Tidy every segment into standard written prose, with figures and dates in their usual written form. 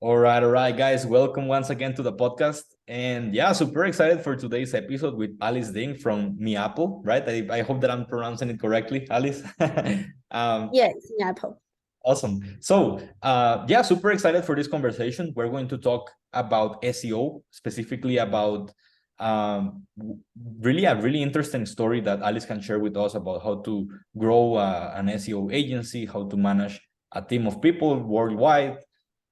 All right, guys. Welcome once again to the podcast. And yeah, super excited for today's episode with Alice Ding from MiApple, right? I hope that I'm pronouncing it correctly, Alice. Yes, MiApple. Awesome. So, yeah, super excited for this conversation. We're going to talk about SEO, specifically about really a really interesting story that Alice can share with us about how to grow an SEO agency, how to manage a team of people worldwide,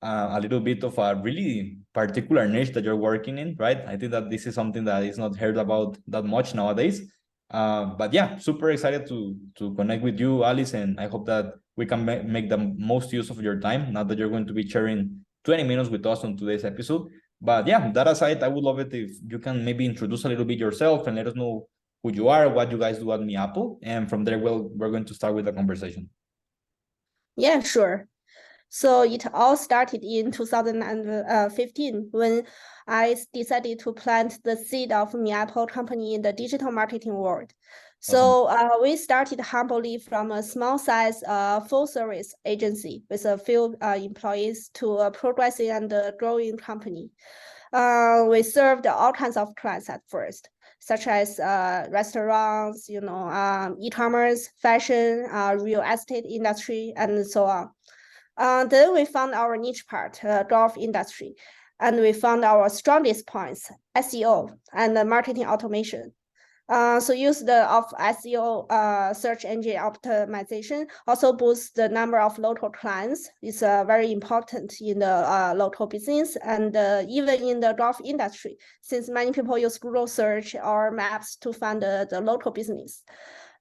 a little bit of a really particular niche that you're working in, right? I think that this is something that is not heard about that much nowadays. But yeah, super excited to connect with you, Alice, and I hope that we can make the most use of your time. Now that you're going to be sharing 20 minutes with us on today's episode. But yeah, that aside, I would love it if you can maybe introduce a little bit yourself and let us know who you are, what you guys do at MiApple, and from there, we're going to start with the conversation. Yeah, sure. So it all started in 2015 when I decided to plant the seed of MiApple company in the digital marketing world. So we started humbly from a small size full service agency with a few employees to a progressing and growing company. We served all kinds of clients at first, such as restaurants, e-commerce, fashion, real estate industry, and so on. Then we found our niche part, golf industry, and we found our strongest points, SEO and marketing automation. So use of SEO search engine optimization also boosts the number of local clients. It's very important in the local business and even in the golf industry, since many people use Google search or maps to find the local business.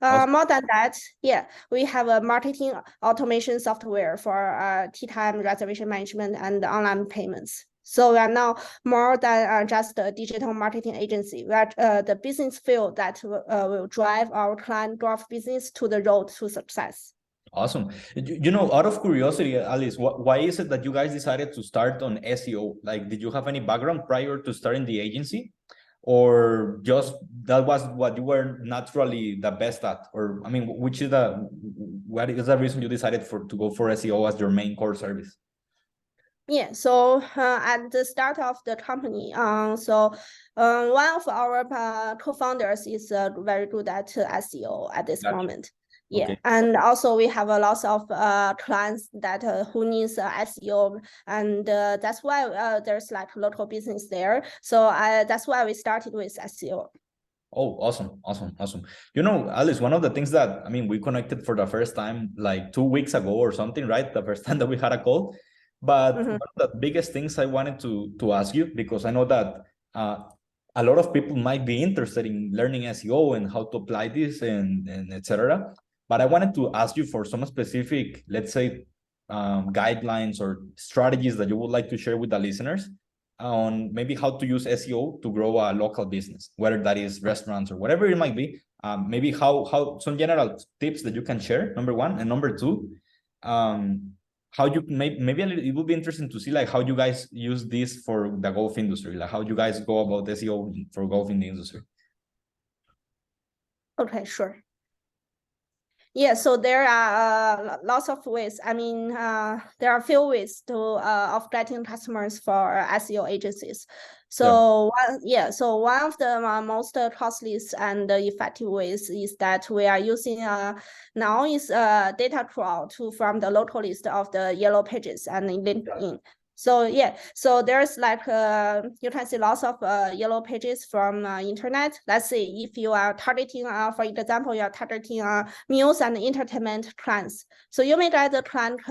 More than that, yeah, we have a marketing automation software for tea time reservation management and online payments. So we are now more than just a digital marketing agency. We are the business field that will drive our client growth business to the road to success. Awesome. You know, out of curiosity, Alice, why is it that you guys decided to start on SEO? Like, did you have any background prior to starting the agency? Or just that was what you were naturally the best at? Or, I mean, what is the reason you decided to go for SEO as your main core service? Yeah, so at the start of the company, one of our co-founders is very good at SEO at this moment. Yeah, Okay. and also we have a lot of clients that who needs SEO, and that's why there's like local business there. So that's why we started with SEO. Oh, awesome. You know, Alice, one of the things that, I mean, we connected for the first time like 2 weeks ago or something, right? The first time that we had a call. But one of the biggest things I wanted to ask you, because I know that a lot of people might be interested in learning SEO and how to apply this and etc. But I wanted to ask you for some specific, let's say, guidelines or strategies that you would like to share with the listeners on maybe how to use SEO to grow a local business, whether that is restaurants or whatever it might be. Maybe how some general tips that you can share, number one, and number two, how you maybe it would be interesting to see like how you guys use this for the golf industry, like how you guys go about SEO for golf in the industry. Okay, sure. Yeah, so there are lots of ways. I mean, there are a few ways to of getting customers for SEO agencies. So one of the most costliest and effective ways is that we are using now is data crawl from the local list of the yellow pages and LinkedIn. So yeah, so there's like you can see lots of yellow pages from internet. Let's say if you are targeting, for example, you are targeting news and entertainment clients. So you may get the client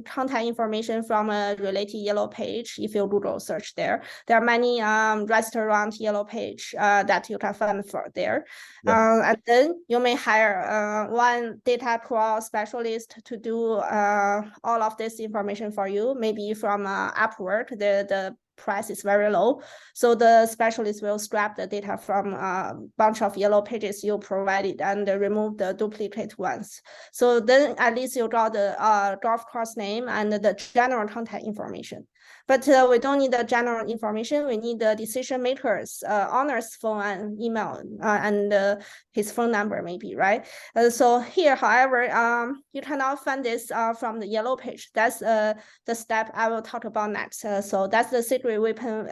contact information from a related yellow page. If you Google search there are many restaurant yellow page that you can find for there. And then you may hire one data crawl specialist to do all of this information for you, maybe from Upwork, the price is very low. So the specialist will scrap the data from a bunch of yellow pages you provided and remove the duplicate ones. So then at least you draw the golf course name and the general contact information. But we don't need the general information. We need the decision makers, owner's phone and email, and his phone number maybe, right? So here, however, you cannot find this from the yellow page. That's the step I will talk about next. So that's the secret weapon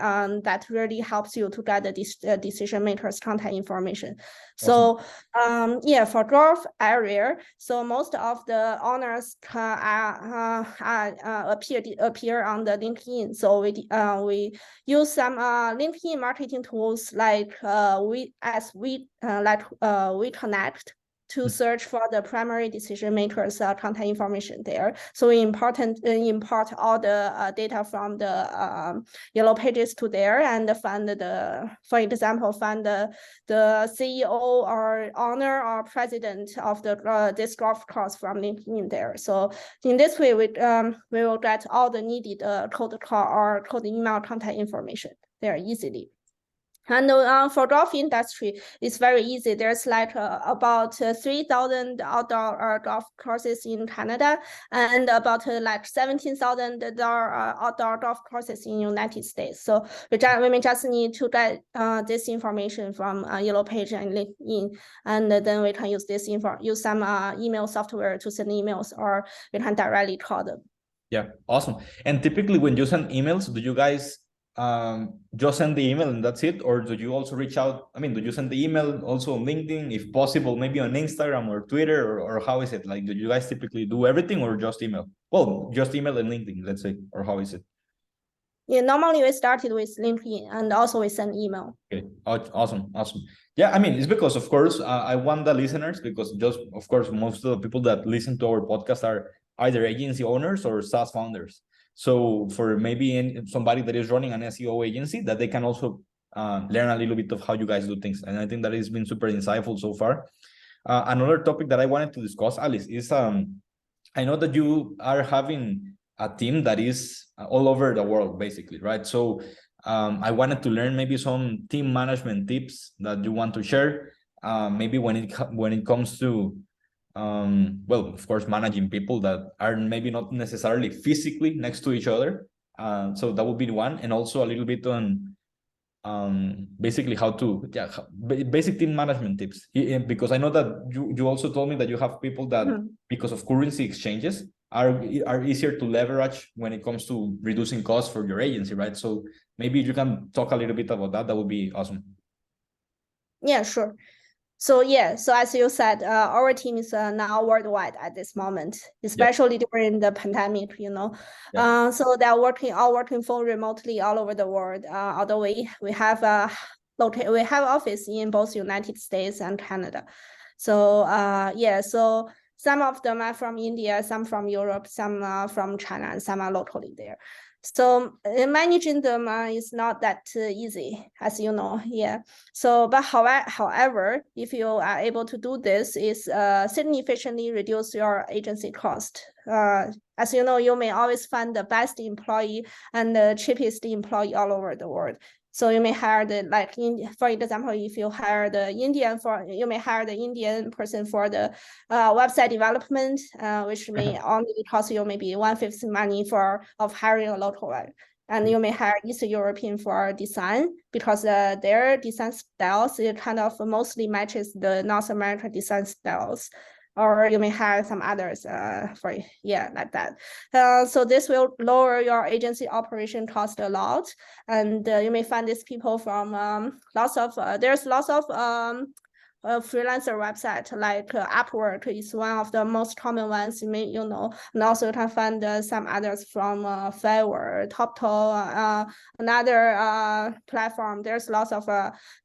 that really helps you to get the decision makers' contact information. So yeah, for golf area, so most of the owners appear on the LinkedIn. So we use some LinkedIn marketing tools like we connect to search for the primary decision makers' contact information there. So we import all the data from the yellow pages to there and find for example, find the CEO or owner or president of the this golf course from LinkedIn there. So in this way, we will get all the needed cold call or cold email contact information there easily. And for golf industry, it's very easy. There's like about 3,000 outdoor golf courses in Canada and about like 17,000 outdoor golf courses in United States. So we may just need to get this information from Yellow Page and LinkedIn, and then we can use this use some email software to send emails, or we can directly call them. Yeah, awesome. And typically when you send emails, do you guys just send the email and that's it, or do you also reach out? I mean, do you send the email also on LinkedIn, if possible, maybe on Instagram or Twitter, or how is it? Like, do you guys typically do everything or just email? Well, just email and LinkedIn, let's say, or how is it? Yeah, normally we started with LinkedIn and also we send email. Okay, awesome. Yeah, I mean, it's because, of course, I want the listeners, because just, of course, most of the people that listen to our podcast are either agency owners or SaaS founders. So for maybe somebody that is running an SEO agency, that they can also learn a little bit of how you guys do things. And I think that has been super insightful so far. Another topic that I wanted to discuss, Alice, is I know that you are having a team that is all over the world, basically, right? So I wanted to learn maybe some team management tips that you want to share. Maybe when it comes to well, of course, managing people that are maybe not necessarily physically next to each other. So that would be one, and also a little bit on basically how to basic team management tips, because I know that you also told me that you have people that because of currency exchanges are easier to leverage when it comes to reducing costs for your agency, right? So maybe you can talk a little bit about that. That would be awesome. Yeah, sure. So yeah, so as you said, our team is now worldwide at this moment, especially during the pandemic, you know. So they're all working full remotely all over the world. Although we have office in both United States and Canada. So yeah, so some of them are from India, some from Europe, some from China, and some are locally there. So managing them is not that easy, as you know. Yeah. So, but however, if you are able to do this, is significantly reduce your agency cost. As you know, you may always find the best employee and the cheapest employee all over the world. So you may hire for example, if you hire you may hire the Indian person for the website development, which may only cost you maybe 1/5 money of hiring a local one. And you may hire Eastern European for design, because their design styles it kind of mostly matches the North American design styles. Or you may hire some others like that. So this will lower your agency operation cost a lot, and you may find these people from there's lots of freelancer website like Upwork is one of the most common ones you know, and also you can find some others from Fiverr, TopTal, another platform. There's lots of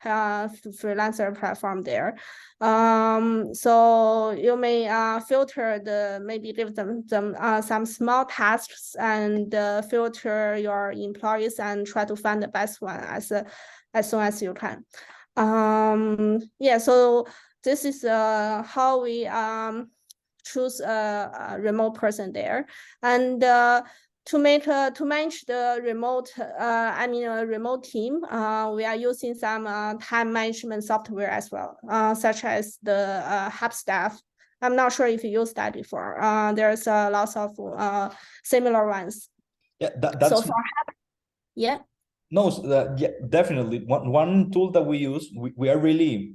freelancer platform there. So you may filter maybe give them some small tasks and filter your employees and try to find the best one as soon as you can. Yeah, so this is how we choose a remote person there. And to manage the remote, remote team, we are using some time management software as well, such as the HubStaff. I'm not sure if you used that before. There's lots of similar ones. Yeah, that's so for yeah. No, yeah, definitely. One tool that we use, we are really,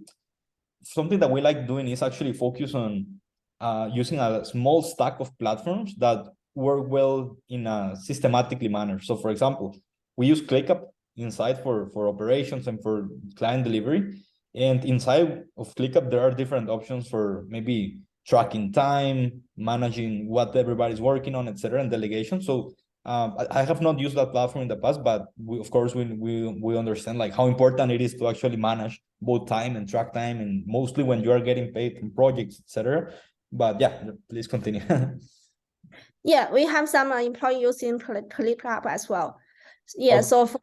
something that we like doing is actually focus on using a small stack of platforms that work well in a systematically manner. So for example, we use ClickUp inside for operations and for client delivery. And inside of ClickUp, there are different options for maybe tracking time, managing what everybody's working on, etc., and delegation. So I have not used that platform in the past, but of course we understand like how important it is to actually manage both time and track time, and mostly when you are getting paid in projects, etc. But yeah, please continue. Yeah, we have some employee using ClickUp as well. Yeah, Okay. so for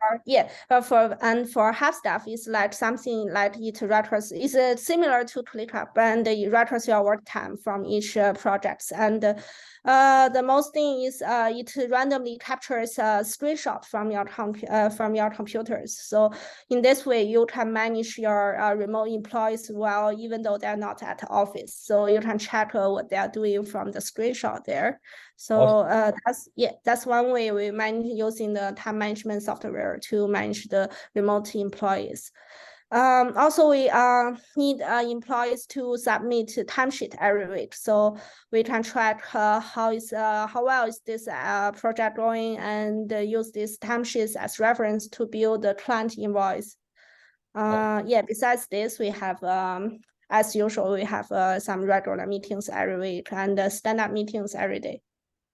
HubStaff, it's like something like it records. It's similar to ClickUp, and it records your work time from each projects. And the most thing is it randomly captures a screenshot from your computers. So in this way, you can manage your remote employees well, even though they're not at the office. So you can check what they are doing from the screenshot there. So that's one way we manage using the time management software to manage the remote employees. Also, we need employees to submit timesheet every week, so we can track how well is this project going, and use these timesheets as reference to build the client invoice. Yeah. Besides this, we have as usual, we have some regular meetings every week and stand-up meetings every day.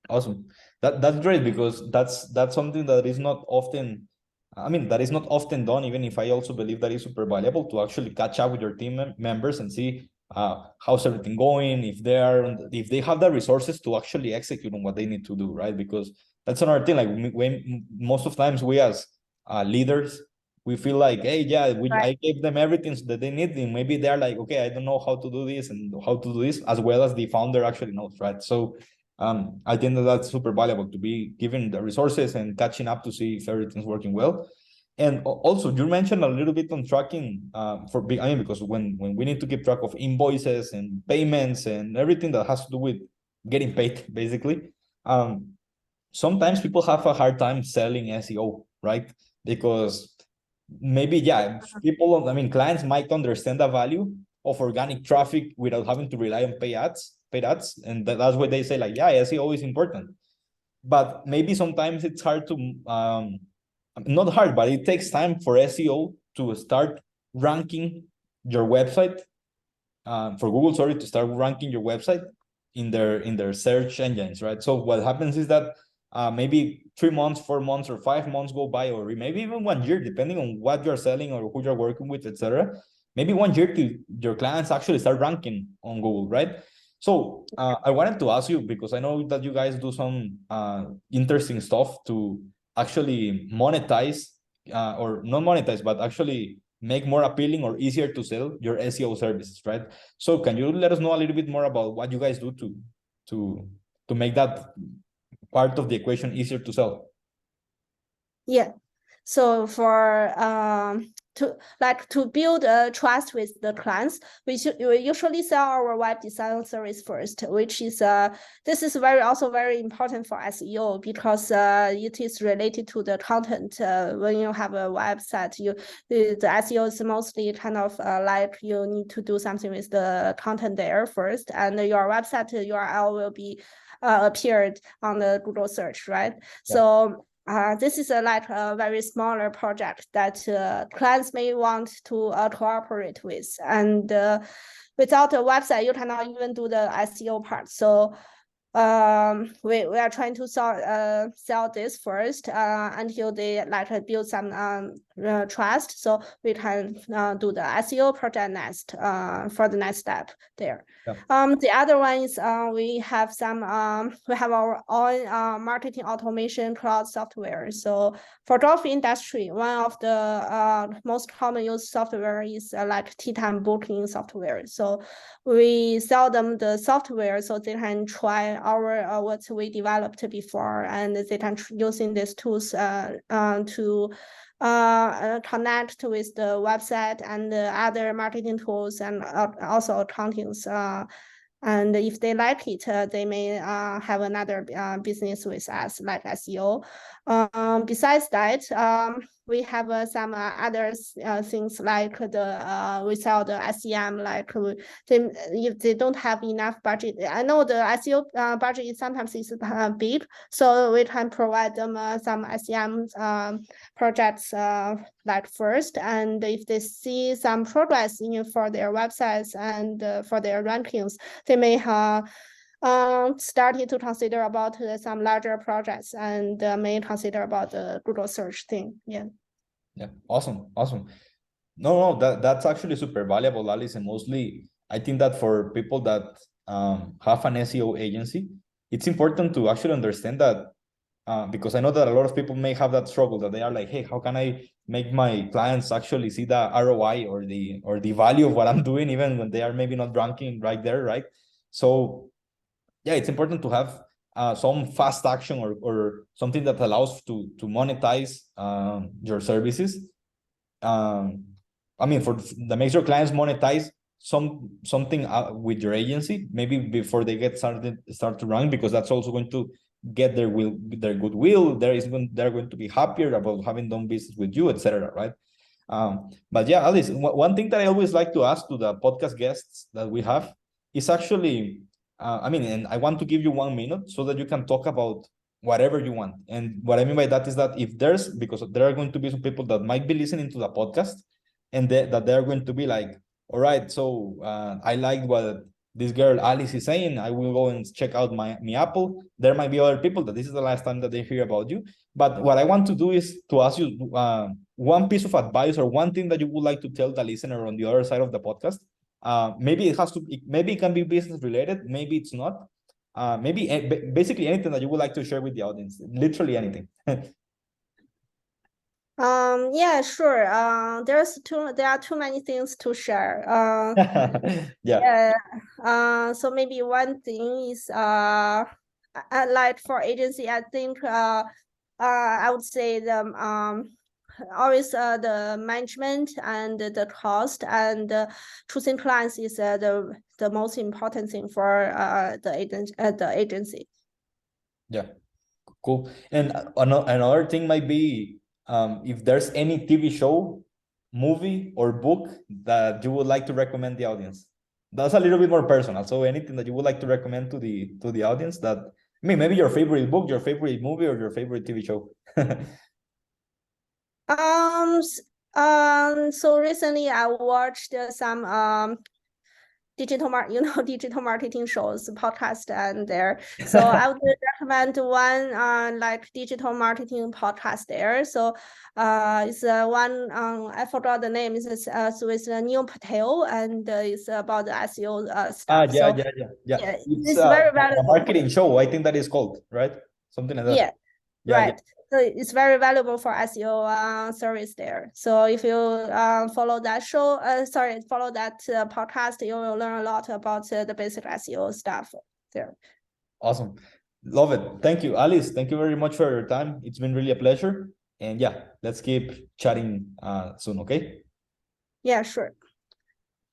Awesome. That's great, because that's something that is not often, that is not often done, even if I also believe that is super valuable to actually catch up with your team members and see how's everything going, if they have the resources to actually execute on what they need to do, right? Because that's another thing, like when most of times we as leaders, we feel like, hey, yeah, I gave them everything that they need, and maybe they're like, okay, I don't know how to do this and how to do this as well as the founder actually knows, right? So I think that's super valuable to be given the resources and catching up to see if everything's working well. And also, you mentioned a little bit on tracking because when we need to keep track of invoices and payments and everything that has to do with getting paid, basically, sometimes people have a hard time selling SEO, right? Because maybe, yeah, clients might understand the value of organic traffic without having to rely on paid ads, and that's why they say like, yeah, SEO is important. But maybe sometimes it's hard to not hard, but it takes time for SEO to start ranking your website, for Google, to start ranking your website in their search engines, right? So what happens is that maybe 3 months, 4 months, or 5 months go by, or maybe even 1 year, depending on what you're selling or who you're working with, etc. Maybe 1 year to your clients actually start ranking on Google, right? So I wanted to ask you, because I know that you guys do some interesting stuff to actually monetize, or not monetize, but actually make more appealing or easier to sell your SEO services, right? So can you let us know a little bit more about what you guys do to make that part of the equation easier to sell? Yeah. So for to build a trust with the clients, we usually sell our web design service first, which is this is also very important for SEO, because it is related to the content. When you have a website, the SEO is mostly kind of like you need to do something with the content there first, and your website URL will be appeared on the Google search, right? Yeah. So this is like a very smaller project that clients may want to cooperate with, and without a website, you cannot even do the SEO part. So we are trying to sell this first until they like build some trust. So we can do the SEO project next for the next step there. Yeah. The other one is we have our own marketing automation cloud software. So for drop industry, one of the most common used software is like T-time booking software. So we sell them the software so they can try our what we developed before, and they can using these tools to connect with the website and the other marketing tools and also accountings. And if they like it, they may have another business with us, like SEO. Besides that, we have some other things like we sell the SEM, like if they don't have enough budget. I know the SEO budget is sometimes big, so we can provide them some SEM projects like first, and if they see some progress for their websites and for their rankings, they may started to consider about some larger projects and may consider about the Google search thing. Yeah. Awesome. No, that's actually super valuable, Alice. And mostly, I think that for people that have an SEO agency, it's important to actually understand that because I know that a lot of people may have that struggle, that they are like, hey, how can I make my clients actually see the ROI or the value of what I'm doing, even when they are maybe not ranking right there, right? So yeah, it's important to have some fast action or something that allows to monetize your services. I mean, that makes your clients monetize something with your agency, maybe before they start to rank, because that's also going to get their goodwill. They're going to be happier about having done business with you, etc. Right? But yeah, Alice, one thing that I always like to ask to the podcast guests that we have is actually, I mean, and I want to give you 1 minute so that you can talk about whatever you want. And what I mean by that is that because there are going to be some people that might be listening to the podcast and that they're going to be like, all right, so I like what this girl Alice is saying. I will go and check out MiApple. There might be other people that this is the last time that they hear about you. But what I want to do is to ask you one piece of advice or one thing that you would like to tell the listener on the other side of the podcast. Maybe it can be business related, maybe it's not. Maybe basically anything that you would like to share with the audience, literally anything. Yeah, sure. There are too many things to share. Yeah. So maybe one thing is like for agency, I think I would say always the management and the cost and choosing clients is the most important thing for the agency. Yeah, cool. And another thing might be if there's any TV show, movie, or book that you would like to recommend the audience. That's a little bit more personal. So anything that you would like to recommend to the audience that, I mean, maybe your favorite book, your favorite movie, or your favorite TV show. So recently I watched some digital marketing shows, podcast, and there. So I would recommend one like digital marketing podcast there. So it's one I forgot the name. It's with Neil Patel, and it's about the SEO stuff. Yeah. It's it's very a valuable. marketing show, I think that is called, right? Something like that. Yeah. Right. So it's very valuable for SEO service there. So if you follow that podcast, you will learn a lot about the basic SEO stuff there. Awesome. Love it. Thank you, Alice. Thank you very much for your time. It's been really a pleasure. And yeah, let's keep chatting soon, okay? Yeah, sure.